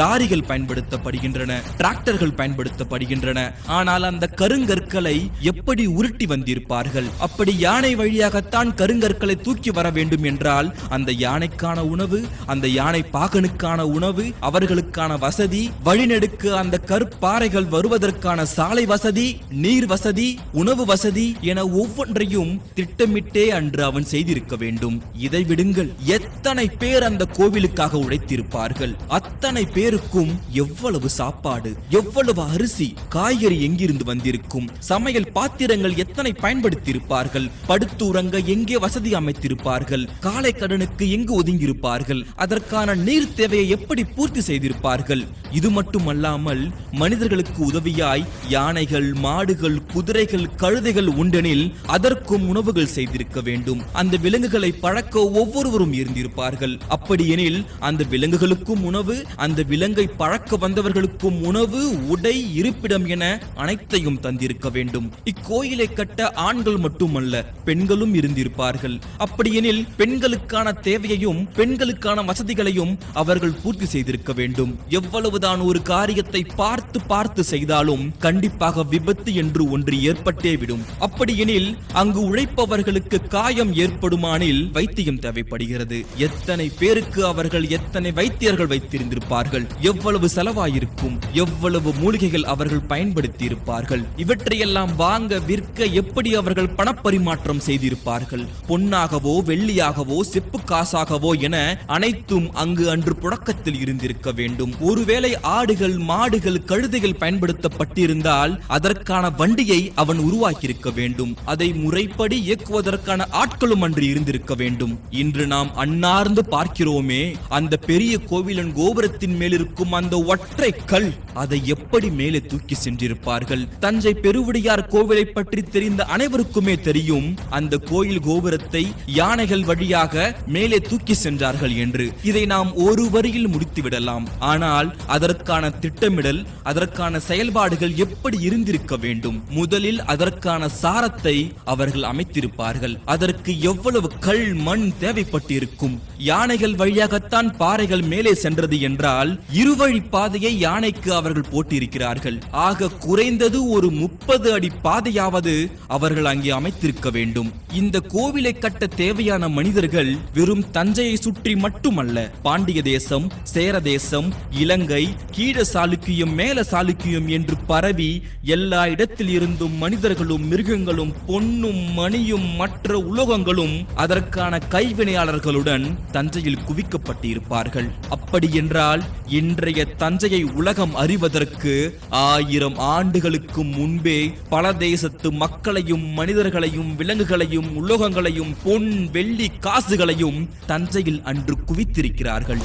லாரிகள் பயன்படுத்தப்படுகின்றன, டிராக்டர்கள் பயன்படுத்தப்படுகின்றன. ஆனால் அந்த கருங்கற்களை எப்படி உருட்டி வந்திருப்பார்கள்? அப்படி யானை வழியாகத்தான் கருங்கற்களை தூக்கி வர வேண்டும் என்றால் அந்த யானைக்கான உணவு, அந்த யானை பாகனுக்கான உணவு, அவர்களுக்கான வசதி, வழிநெடுக்க அந்த கற்பாறைகள் வருவதற்கான சாலை வசதி, நீர் வசதி, உணவு வசதி என ஒவ்வொன்றையும் திட்டமிட்டே அன்று அவன் செய்திருக்க வேண்டும். இதை விடுங்கள், எத்தனை பேர் அந்த கோவிலுக்காக உழைத்திருப்பார்கள்? அத்தனை பேருக்கும் எவ்வளவு சாப்பாடு, எவ்வளவு அரிசி, காய்கறி எங்கிருந்து வந்திருக்கும்? சமையல் பாத்திரங்கள் எத்தனை பயன்படுத்தியிருப்பார்கள்? படுத்துறங்க எங்கே வசதி அமைத்திருப்பார்கள்? காலை கடனுக்கு எங்கு ஒதுங்கியிருப்பார்கள்? அதற்கான நீர் தேவையை எப்படி பூர்த்தி செய்திருப்பார்கள்? இது மட்டுமல்லாமல் மனிதர்களுக்கு உதவியாய் யானைகள், மாடுகள், குதிரைகள், கழுதைகள் உண்டெனில் அதற்கும் உணவுகள் செய்திருக்க வேண்டும். அந்த விலங்குகளை பழக்க ஒவ்வொருவரும் இருந்திருப்பார்கள். அப்படியெனில் அந்த விலங்குகளுக்கும் உணவு, அந்த விலங்கை பழக்க வந்தவர்களுக்கும் உணவு, உடை, இருப்பிடம் என அனைத்தையும் தந்திருக்க வேண்டும். இக்கோயிலை கட்ட ஆண்கள் மட்டுமல்ல, பெண்களும் இருந்திருப்பார்கள். அப்படியெனில் பெண்களுக்கான தேவையையும் பெண்களுக்கான வசதிகளையும் அவர்கள் பூர்த்தி செய்திருக்க வேண்டும். எவ்வளவுதான் ஒரு காரியத்தை பார்த்து பார்த்து செய்தாலும் கண்டிப்பாக விபத்து என்று ஒன்று ஏற்பட்டே விடும். அப்படியெனில் அங்கு உழைப்பவர்களுக்கு காயம் ஏற்படுமானில் வைத்தியம் தேவைப்படுகிறது. எத்தனை பேருக்கு அவர்கள் எத்தனை வைத்தியர்கள் வைத்திருந்திருப்பார்கள்? எவ்வளவு செலவாயிருக்கும்? எவ்வளவு மூலிகைகள் அவர்கள் பயன்படுத்தி இருப்பார்கள்? இவற்றையெல்லாம் வாங்க, விற்க எப்படி அவர்கள் பணப்பரிமாற்றம் செய்திருப்பார்கள்? பொன்னாகவோ, வெள்ளியாகவோ, செப்பு காசாகவோ என அனைத்தும் அங்கு அன்று புழக்கத்தில் இருந்திருக்க வேண்டும். ஒருவேளை ஆடுகள், மாடுகள், கழுதைகள் பயன்படுத்தப்பட்டிருந்தால் அதற்கான வண்டியை அவன் உருவாக்கியிருக்க வேண்டும். அதை முறைப்படி இயக்குவதற்கான ஆட்களும் அன்று இருந்திருக்க வேண்டும். இன்று நாம் அன்னார்ந்து பார்க்கிறோமே, அந்த பெரிய கோவிலின் கோபுரத்தின் மேல் இருக்கும் அந்த ஒற்றை கல், அதை எப்படி மேலே தூக்கி சென்றிருப்பார்கள்? தஞ்சை பெருவுடையார் கோவிலை பற்றி தெரிந்த அனைவருக்குமே தெரியும், அந்த கோயில் கோபுரத்தை யானைகள் வழியாக மேலே தூக்கி சென்றார்கள் என்று. இதை நாம் ஒரு வரியில் முடித்து விடலாம். ஆனால் அதற்கான திட்டமிடல், அதற்கான செயல்பாடுகள் எப்படி இருந்திருக்க வேண்டும்? முதலில் அதற்கான சாரத்தை அவர்கள் அமைத்திருப்பார்கள். அதற்கு எவ்வளவு கல், மண் தேவைப்பட்டிருக்கும்? யானைகள் வழியாகத்தான் பாறைகள் மேலே சென்றது என்றால் இருவழி பாதையை யானைக்கு அவர்கள் போட்டிருக்கிறார்கள். ஆக குறைந்தது ஒரு 30 அடி பாதையாவது அவர்கள் அங்கே அமைத்திருக்க வேண்டும். இந்த கோவிலை கட்ட தேவையான மனிதர்கள் வெறும் தஞ்சையை சுற்றி மட்டுமல்ல, பாண்டிய தேசம், சேர தேசம், இலங்கை, கீழ சாளுக்கியம், மேல சாளுக்கியம் என்று பரவி எல்லா இடத்தில் இருந்தும் மனிதர்களும், மிருகங்களும், பொன்னும், மணியும், மற்ற உலோகங்களும் அதற்கான கைவினையாளர்களுடன் தஞ்சையில் குவிக்கப்பட்டிருப்பார்கள். அப்படி என்றால் இன்றைய தஞ்சையை உலகம் அறிவதற்கு 1000 ஆண்டுகளுக்கு முன்பே பல தேசத்து மக்களையும், மனிதர்களையும், விலங்குகளையும், உலோகங்களையும், பொன், வெள்ளி, காசுகளையும் தஞ்சையில் அன்று குவித்திருக்கிறார்கள்.